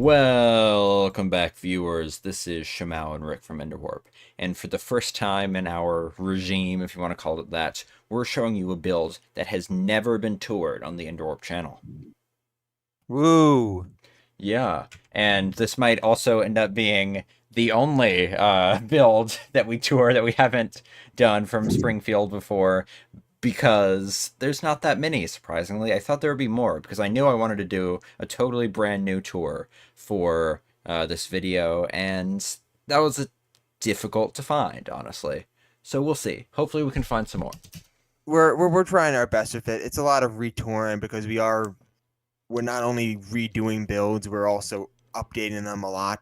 Welcome back, viewers. This is Shamao and Rick from Enderwarp, and for the first time in our regime, if you want to call it that, we're showing you a build that has never been toured on the Enderwarp channel. Woo! Yeah, and this might also end up being the only build that we tour that we haven't done from Springfield before, because there's not that many, surprisingly. I thought there would be more, because I knew I wanted to do a totally brand new tour for this video, and that was difficult to find, honestly. So we'll see. Hopefully we can find some more. We're trying our best with it. It's a lot of retouring because we're not only redoing builds, we're also updating them a lot.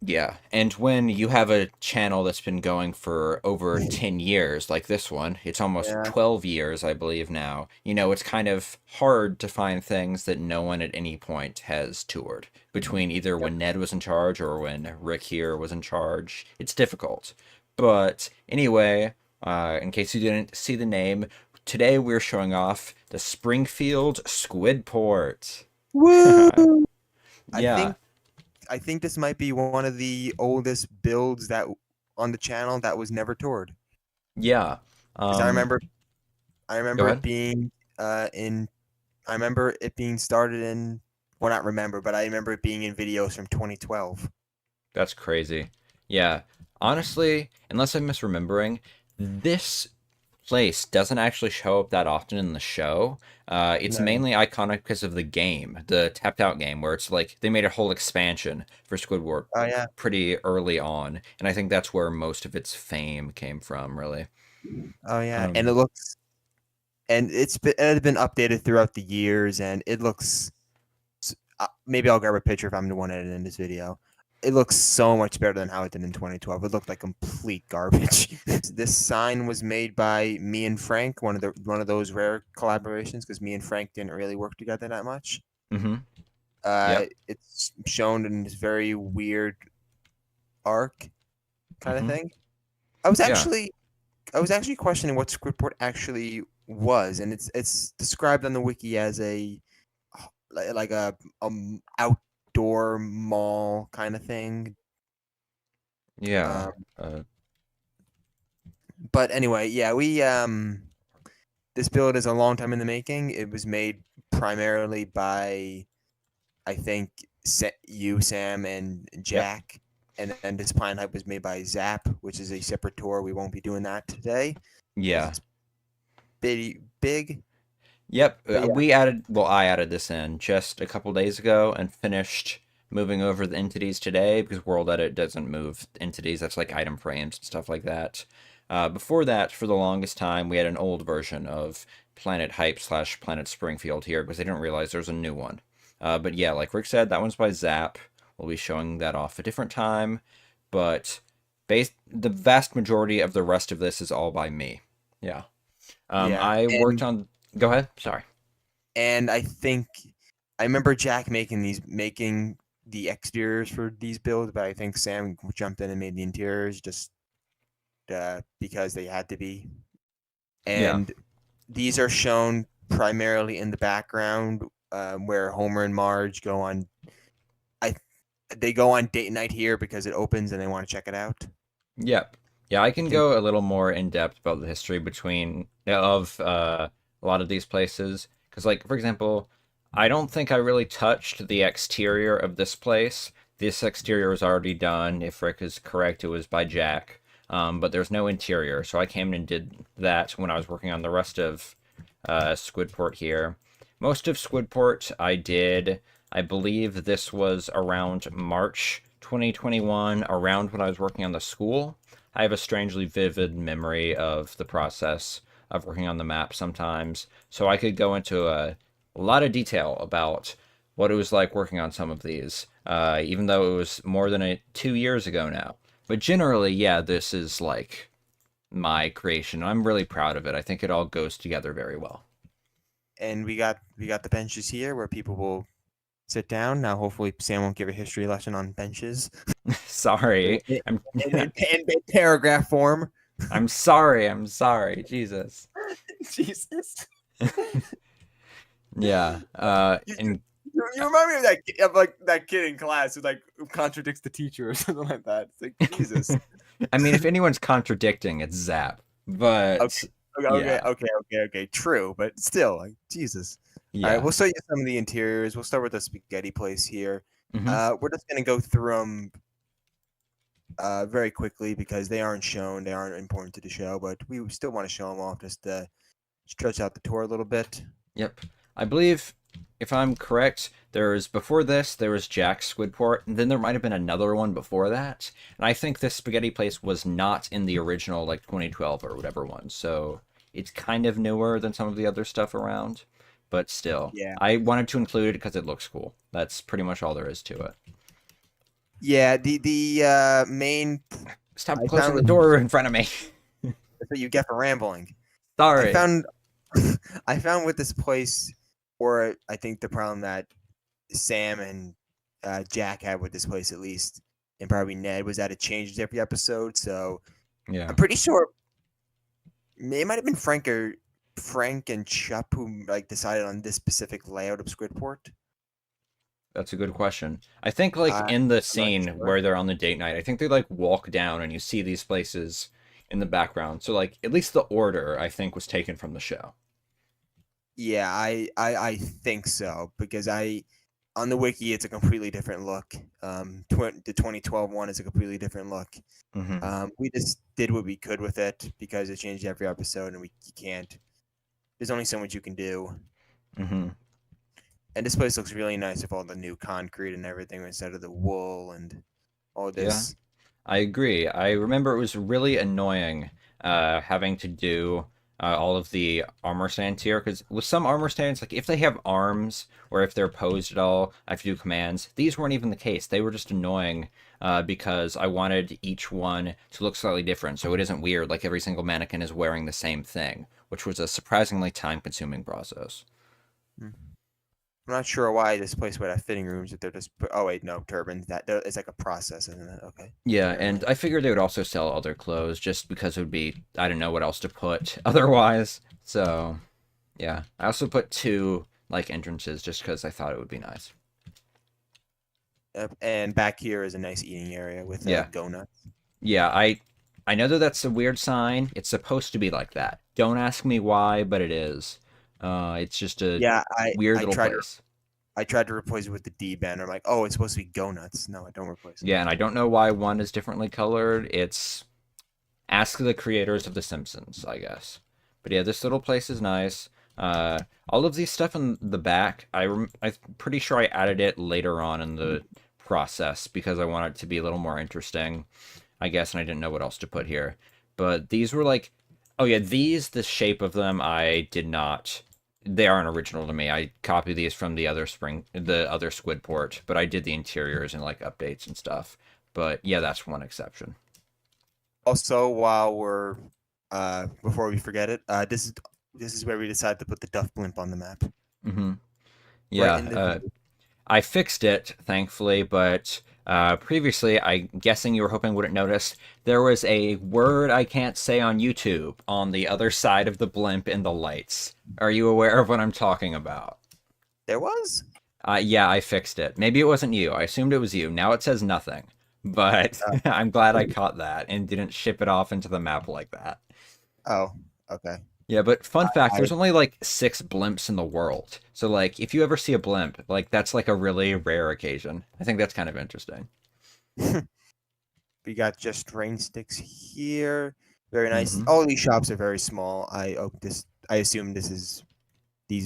Yeah, and when you have a channel that's been going for over 10 years, like this one, it's almost Yeah. 12 years, I believe now, it's kind of hard to find things that no one at any point has toured. Between either when Ned was in charge or when Rick here was in charge, it's difficult. But anyway, in case you didn't see the name, today we're showing off the Springfield Squidport. Woo! I Yeah, think I think this might be one of the oldest builds that on the channel that was never toured. yeah. Because I Go remember it ahead. being in I remember it being started in well not remember, but I remember it being in videos from 2012. That's crazy. Yeah. Honestly, unless I'm misremembering, this place doesn't actually show up that often in the show. It's No. mainly iconic because of the game, the tapped out game, where it's like they made a whole expansion for Squidward Oh yeah. pretty early on, and I think that's where most of its fame came from, really. Oh yeah. And Um, it looks and it had been updated throughout the years, and it looks. Maybe I'll grab a picture if I'm the one editing this video. It looks so much better than how it did in 2012. It looked like complete garbage. This sign was made by me and Frank, one of those rare collaborations, because me and Frank didn't really work together that much. mm-hmm. Yep. It's shown in this very weird arc kind of Mm-hmm. thing. I was Yeah. actually I was actually questioning what Squidport actually was, and it's described on the wiki as a like a outdoor mall kind of thing. Yeah. Um, Uh, but anyway, yeah, we this build is a long time in the making. It was made primarily by I think you, Sam, and yep. Jack, and then this Pine Hype was made by Zap, which is a separate tour. We won't be doing that today because Yeah. it's big. Yep, But yeah, I added this in just a couple days ago and finished moving over the entities today because World Edit doesn't move entities. That's like item frames and stuff like that. Before that, for the longest time, we had an old version of Planet Hype slash Planet Springfield here because they didn't realize there's a new one. But yeah, like Rick said, that one's by Zap. We'll be showing that off a different time, but the vast majority of the rest of this is all by me. Yeah. yeah, I worked on. Go ahead. Sorry. and I think I remember Jack making the exteriors for these builds, but I think Sam jumped in and made the interiors just because they had to be. Yeah. And these are shown primarily in the background where Homer and Marge go on. I they go on date night here because it opens and they want to check it out. Yep. Yeah, I can I think go a little more in depth about the history of a lot of these places because, like, for example, I don't think I really touched the exterior of this place. This exterior was already done. If Rick is correct, it was by Jack. But there's no interior, so I came in and did that when I was working on the rest of Squidport here. Most of Squidport I did. I believe this was around March 2021, around when I was working on the school. I have a strangely vivid memory of the process of working on the map sometimes, so I could go into a lot of detail about what it was like working on some of these, even though it was more than 2 years ago now. But generally, yeah, this is like my creation. I'm really proud of it. I think it all goes together very well. and we got the benches here where people will sit down. Now, hopefully, Sam won't give a history lesson on benches Sorry. in, I'm in paragraph form. I'm sorry. I'm sorry. Jesus. Jesus. Yeah. You, And You remind me of that of like that kid in class who like contradicts the teacher or something like that. It's like Jesus. I mean, if anyone's contradicting, it's Zap. Okay. But yeah, Okay. True, but still, like Jesus. All right, yeah. we'll show you some of the interiors. We'll start with the spaghetti place here. Hmm. We're just gonna go through them very quickly because they aren't shown. They aren't important to the show, but we still want to show them off just to stretch out the tour a little bit. Yep. I believe, if I'm correct, there was before this, there was Jack's Squidport, and then there might have been another one before that. And I think this spaghetti place was not in the original, like 2012 or whatever one. So it's kind of newer than some of the other stuff around. But still, Yeah. I wanted to include it because it looks cool. That's pretty much all there is to it. Yeah, the main Stop I closing found the door in front of me. that's what you get for rambling. I Sorry. found I found with this place, or I think the problem that Sam and Jack had with this place at least, and probably Ned, was that it changes every episode. So Yeah, I'm pretty sure it might have been Frank and Chup who like decided on this specific layout of Squidport. that's a good question. I think like I'm in the not scene sure. where they're on the date night, I think they like walk down and you see these places in the background. So like at least the order I think was taken from the show. Yeah, I think so because I on the wiki it's a completely different look. The 2012 one is a completely different look. Hmm. We just did what we could with it because it changed every episode, and you can't. There's only so much you can do. Hmm. And this place looks really nice with all the new concrete and everything instead of the wool and all Yeah. this. I agree. I remember it was really annoying having to do all of the armor stands here because with some armor stands, like if they have arms or if they're posed at all, I have to do commands. These weren't even the case. They were just annoying because I wanted each one to look slightly different, so it isn't weird like every single mannequin is wearing the same thing, which was a surprisingly time-consuming process. Hmm. I'm not sure why this place would have fitting rooms if they're just. Oh wait, no turbans. It's like a process, isn't it? Okay. Yeah, Never and mind. I figured they would also sell other clothes just because it would be, I don't know what else to put otherwise. So, yeah. I also put two, like, entrances just because I thought it would be nice. And back here is a nice eating area with Yeah. donuts. Yeah, I know that that's a weird sign. It's supposed to be like that. Don't ask me why, but it is. It's just a Yeah, weird little place. I tried to replace it with the D banner. I'm like, oh, it's supposed to be go nuts. No, I don't replace it. Yeah, and I don't know why one is differently colored. It's ask the creators of The Simpsons, I guess. But yeah, this little place is nice. All of these stuff in the back, I'm pretty sure I added it later on in the process because I wanted it to be a little more interesting, I guess, and I didn't know what else to put here. But these were like, oh yeah, the shape of them, I did not. They aren't original to me. I copied these from the other Squidport, but I did the interiors and like updates and stuff. But yeah, that's one exception. Also, while we're before we forget it, this is where we decided to put the Duff Blimp on the map, Hmm. right Yeah, in the view. I fixed it, thankfully, but previously, I'm guessing you were hoping I wouldn't notice, there was a word I can't say on YouTube on the other side of the blimp in the lights. Are you aware of what I'm talking about? There was. Yeah, I fixed it. Maybe it wasn't you. I assumed it was you. Now it says nothing. But I'm glad I caught that and didn't ship it off into the map like that. Oh, okay. Yeah, but fun fact, I there's only like 6 blimps in the world. So like if you ever see a blimp, like that's like a really rare occasion. I think that's kind of interesting. we got just rain sticks here. Very nice. Hmm. All these shops are very small. I assume these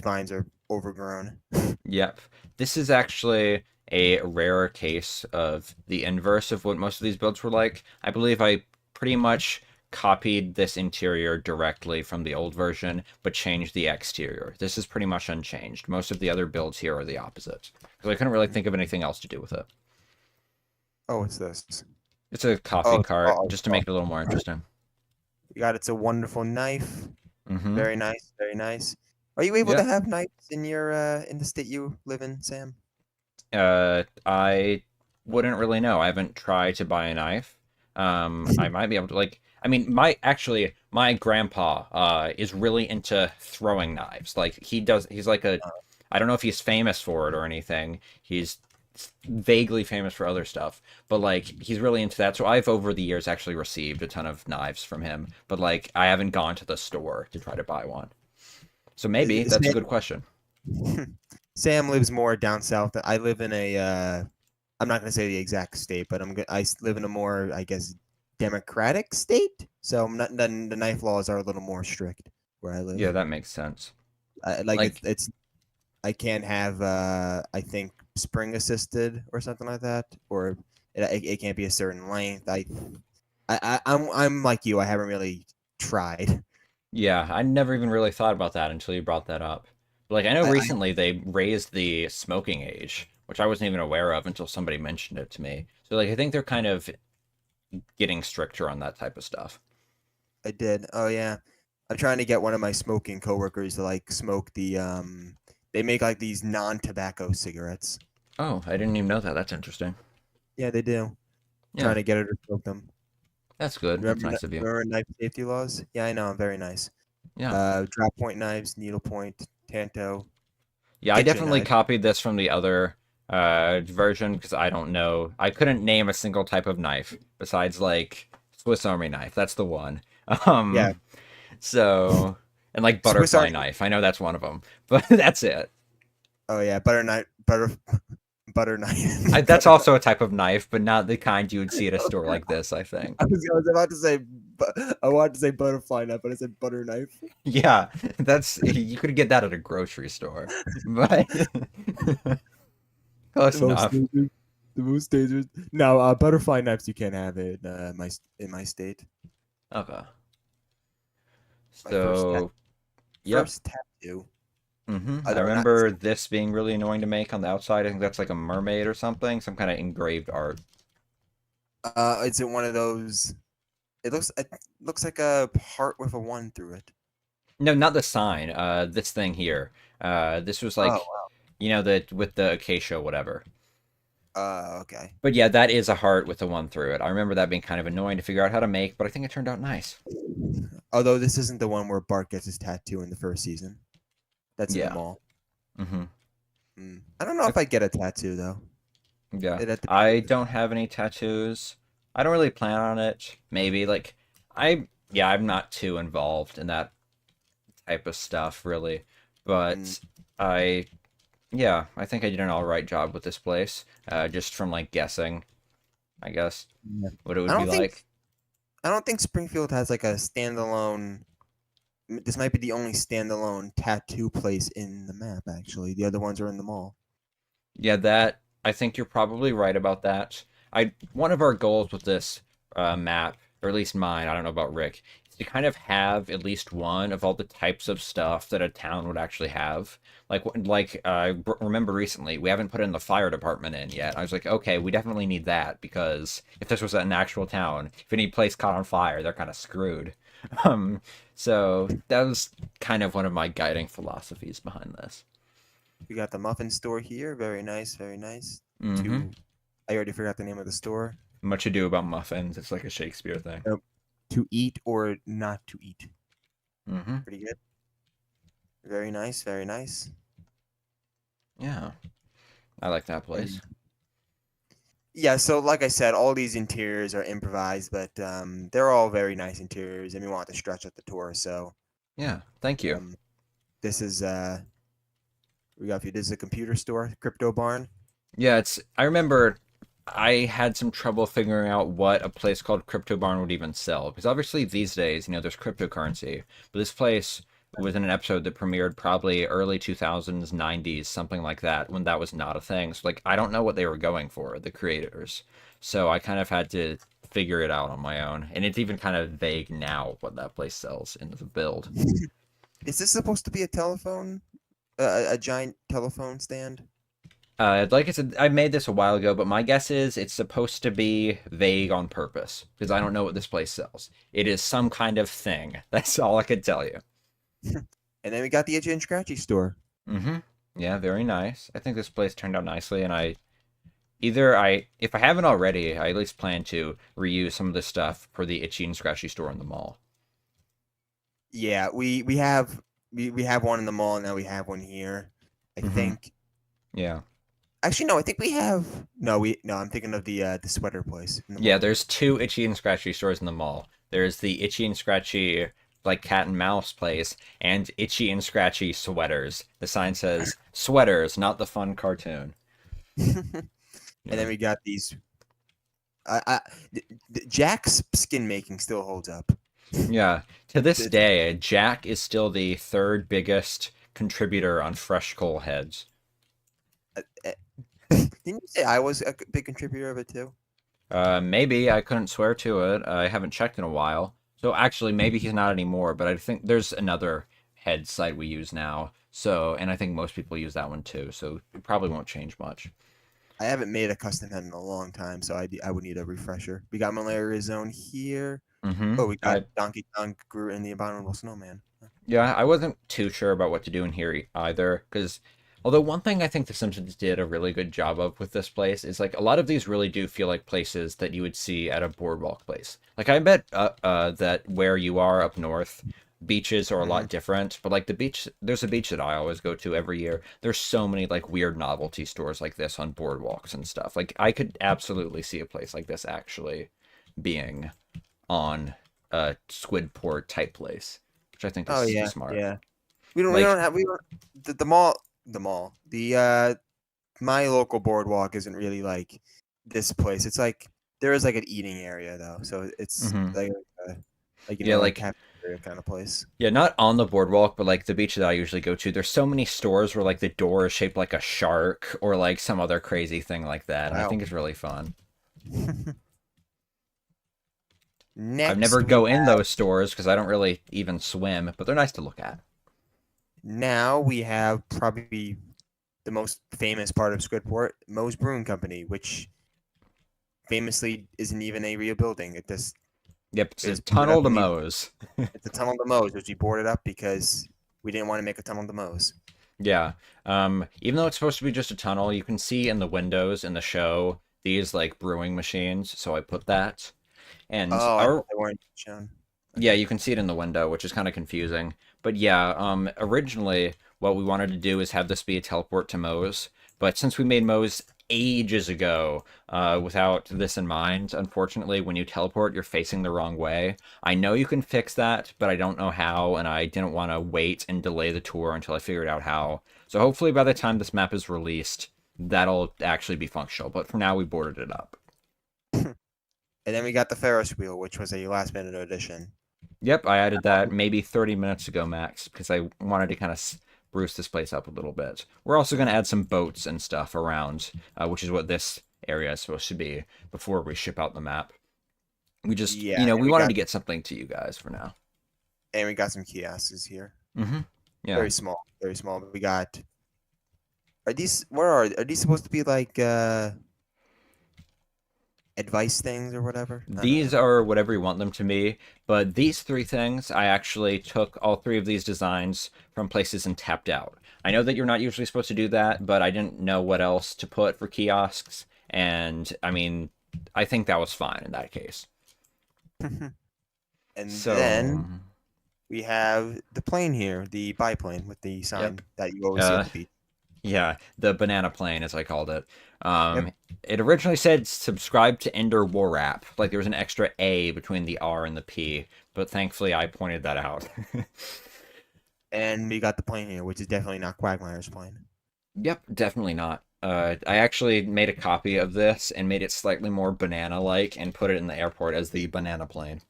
vines are overgrown. Yep. This is actually a rare case of the inverse of what most of these builds were like. I believe I pretty much copied this interior directly from the old version, but changed the exterior. This is pretty much unchanged. Most of the other builds here are the opposite. Because I couldn't really think of anything else to do with it. Oh, what's this? It's a coffee Oh, cart, oh, just to oh. make it a little more interesting. We got it's a wonderful knife. Hmm. Very nice, very nice. Are you able to Yeah. have knives in the state you live in, Sam? I wouldn't really know. I haven't tried to buy a knife. I might be able to like. I mean, my grandpa is really into throwing knives. Like he does. He's like I don't know if he's famous for it or anything. He's vaguely famous for other stuff, but like he's really into that. So I've over the years actually received a ton of knives from him, but like I haven't gone to the store to try to buy one. So maybe that's a Sam, good question. Sam lives more down south. I live in a. I'm not going to say the exact state, but I live in a more, I guess, democratic state. So I'm not, the knife laws are a little more strict where I Yeah, live. that makes sense. Like Like, it's I can't have I think spring assisted or something like that, or it can't be a certain length. I'm like you. I haven't really tried. yeah, I never even really thought about that until you brought that up. But like, I know I recently they raised the smoking age, which I wasn't even aware of until somebody mentioned it to me. So like, I think they're kind of getting stricter on that type of stuff. I did. Oh yeah, I'm trying to get one of my smoking coworkers to like smoke the They make like these non-tobacco cigarettes. Oh, I didn't even know that. That's interesting. Yeah, they do. Yeah, Trying to get her to smoke them. that's good. That's Remember, nice of you. remember knife safety laws? Yeah, I know. Very nice. Yeah. Drop point knives, needle point, tanto, Yeah, I kitchen definitely knife. copied this from the other version because I don't know. I couldn't name a single type of knife besides like Swiss Army knife. That's the one. Yeah, Um, so and like Swiss butterfly Army. knife. I know that's one of them, but that's it. Oh yeah, butter knife, butter knife, That's butter also knife. a type of knife, but not the kind you would see at a store like this, I think. I was about to say, I wanted to say butterfly knife, but I said butter knife. Yeah, that's you could get that at a grocery store, but The close most enough. dangerous. The most dangerous. No, butterfly knives you can't have in my state. Okay. My first So, yep. first tattoo. I Although not. remember this being really annoying to make on the outside. I think that's like a mermaid or something, some kind of engraved art. Is it one of those? It looks like a heart with a one through it. No, not the sign. This thing here. This was Oh, like, you know, the with the acacia, whatever. okay. But yeah, that is a heart with a one through it. I remember that being kind of annoying to figure out how to make, but I think it turned out nice. Although this isn't the one where Bart gets his tattoo in the first season. That's in the Yeah. mall. hmm I don't know if I get a tattoo though. Yeah. It at the I don't have any tattoos. I don't really plan on it. Maybe like yeah, I'm not too involved in that type of stuff really. mm, But I yeah, I think I did an all right job with this place. Just from like guessing, I guess, yeah. what it I would be don't think like. I don't think Springfield has like a standalone. This might be the only standalone tattoo place in the map. Actually, the other ones are in the mall. Yeah, that I think you're probably right about that. I One of our goals with this map, or at least mine, I don't know about Rick, is to kind of have at least one of all the types of stuff that a town would actually have. Remember recently we haven't put in the fire department in yet. I was like, okay, we definitely need that because if this was an actual town, if any place caught on fire, they're kind of screwed. Um, so that was kind of one of my guiding philosophies behind this. We got the muffin store here. Very nice. Very nice. Mm-hmm. To I already forgot the name of the store. Much Ado About Muffins. It's like a Shakespeare thing. To eat or not to eat. hmm Pretty good. Very nice. Very nice. Yeah, I like that And place. yeah, so like I said, all these interiors are improvised, but they're all very nice interiors, and we want to stretch out the tour. So Yeah, thank you. um, this is we got you. This is a computer store, Crypto Barn. Yeah, it's. I remember I had some trouble figuring out what a place called Crypto Barn would even sell because obviously these days, there's cryptocurrency, but this place was in an episode that premiered probably early 2000s, 90s, something like that, when that was not a thing. So like, I don't know what they were going for, the creators. So I kind of had to figure it out on my own, and it's even kind of vague now what that place sells in the build. Is this supposed to be a telephone, a giant telephone stand? Like I said, I made this a while ago, but my guess is it's supposed to be vague on purpose because I don't know what this place sells. It is some kind of thing. That's all I could tell you. And then we got the Itchy and Scratchy store. Mm-hmm. Yeah, very nice. I think this place turned out nicely, and if I haven't already, I at least plan to reuse some of this stuff for the Itchy and Scratchy store in the mall. Yeah, we have one in the mall, and now we have one here. I Mm-hmm. think. Yeah. Actually, no. I think we have. No. I'm thinking of the sweater place in the Yeah, mall. there's two Itchy and Scratchy stores in the mall. There's the Itchy and Scratchy, like cat and mouse place, and Itchy and Scratchy sweaters. The sign says sweaters, not the fun cartoon. And Yeah. then we got these. Jack's skin making still holds up. Yeah. To this It's, day, Jack is still the third biggest contributor on Fresh Coal Heads. uh, didn't you say I was a big contributor of it too? Maybe I couldn't swear to it. I haven't checked in a while. So actually, maybe he's not anymore. But I think there's another head site we use now. So, and I think most people use that one too. So it probably won't change much. I haven't made a custom head in a long time, so I would need a refresher. We got Malaria Zone here. Mm-hmm. Oh, we got Donkey Kong, Groot, and the Abominable Snowman. Yeah, I wasn't too sure about what to do in here either, because although one thing I think The Simpsons did a really good job of with this place is like a lot of these really do feel like places that you would see at a boardwalk place. Like I bet that where you are up north, beaches are a Hmm. lot different, but like the beach, there's a beach that I always go to every year. There's so many like weird novelty stores like this on boardwalks and stuff. Like I could absolutely see a place like this actually being on a Squidport type place, which I think Oh is yeah, smart. yeah. We don't Like, have we don't the mall. My local boardwalk isn't really like this place. It's like there is like an eating area though, so it's hmm uh, like yeah, like like cafeteria kind of place. yeah, not on the boardwalk, but like the beach that I usually go to. There's so many stores where like the door is shaped like a shark or like some other crazy thing like that, and I Wow. think it's really fun. I've never Next we go in those stores because I don't really even swim, but they're nice to look at. Now we have probably the most famous part of Squidport, Moe's Brewing Company, which famously isn't even a real building. Yep, it's It a was boarded up tunnel to and Moe's. it's a tunnel to Moe's, which we boarded up because we didn't want to make a tunnel to Moe's. Yeah. Even though it's supposed to be just a tunnel, you can see in the windows in the show these like brewing machines, so I put that. And Oh, I our thought they weren't shown. Yeah, Okay. you can see it in the window, which is kind of confusing. But yeah, originally what we wanted to do is have this be a teleport to Moe's, but since we made Moe's ages ago, without this in mind, unfortunately, when you teleport, you're facing the wrong way. I know you can fix that, but I don't know how, and I didn't want to wait and delay the tour until I figured out how. So hopefully by the time this map is released, that'll actually be functional. But for now, we boarded it up. And then we got the Ferris wheel, which was a last minute addition. Yep, I added that maybe 30 minutes ago, max, because I wanted to kind of spruce this place up a little bit. We're also going to add some boats and stuff around, which is what this area is supposed to be before we ship out the map. We just, Yeah, and we wanted to get something to you guys for now. we got some kiosks here. Yeah. Very small, very small. We got. Are these supposed to be like advice things or whatever? I don't These know. are whatever you want them to be, but these three things, I actually took all three of these designs from places and tapped out. I know that you're not usually supposed to do that, but I didn't know what else to put for kiosks, and I mean, I think that was fine in that case. And So, then we have the plane here, the biplane with the yep. sign that you always see at Uh, the beach. yeah, the banana plane, as I called it. Yep. It originally said subscribe to Enderwarp, like there was an extra A between the R and the P, but thankfully I pointed that out. And we got the plane here, which is definitely not Quagmire's plane. Yep, definitely not. I actually made a copy of this and made it slightly more banana-like and put it in the airport as the banana plane.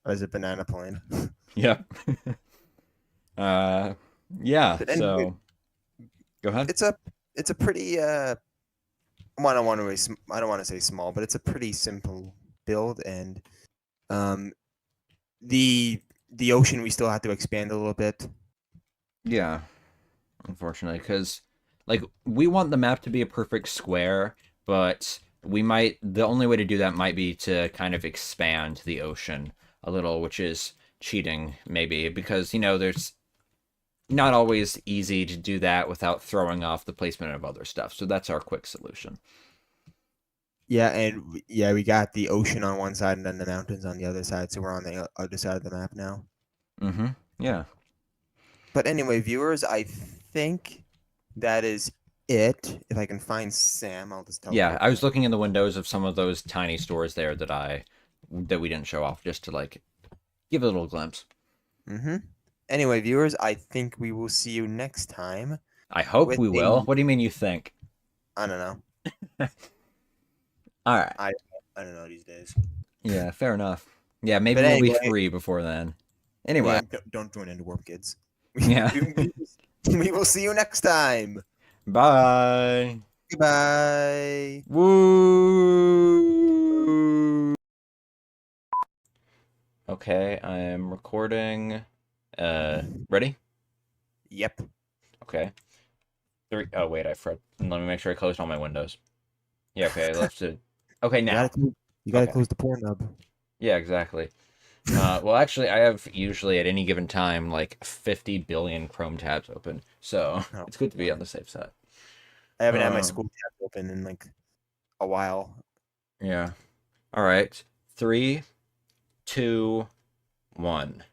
Or is it banana plane? Yep. uh, yeah. But anyway, So go ahead. it's a pretty well, I don't want to say small, but it's a pretty simple build, and um the ocean we still have to expand a little bit. Yeah, unfortunately, because like we want the map to be a perfect square, but the only way to do that might be to kind of expand the ocean a little, which is cheating maybe because there's not always easy to do that without throwing off the placement of other stuff. So that's our quick solution. Yeah, and yeah, we got the ocean on one side and then the mountains on the other side, so we're on the other side of the map now. Mm-hmm. Yeah. But anyway, viewers, I think that is it. If I can find Sam, I'll just Yeah, teleport I there. was looking in the windows of some of those tiny stores there that we didn't show off, just to like give a little glimpse. Mm-hmm. Anyway, viewers, I think we will see you next time I hope with we will. a, What do you mean you think? I don't know. All right. I I don't know these days. Yeah, fair enough. Yeah, maybe But we'll be anyway, free before then. Anyway, yeah, don't join Enderwarp, kids. yeah. We will see you next time. Bye. Goodbye. Woo. Okay, I am recording. Ready? Yep. Okay. Three. Oh wait, let me make sure I closed all my windows. Yeah. Okay. Let's do. Okay, You gotta now. close, you gotta Okay. close the Pornhub. Yeah, exactly. Well, actually, I have usually at any given time like 50 billion Chrome tabs open, so Oh, it's good to be on the safe side. I haven't had my Um, school tab open in like a while. yeah. All right. Three, two, one.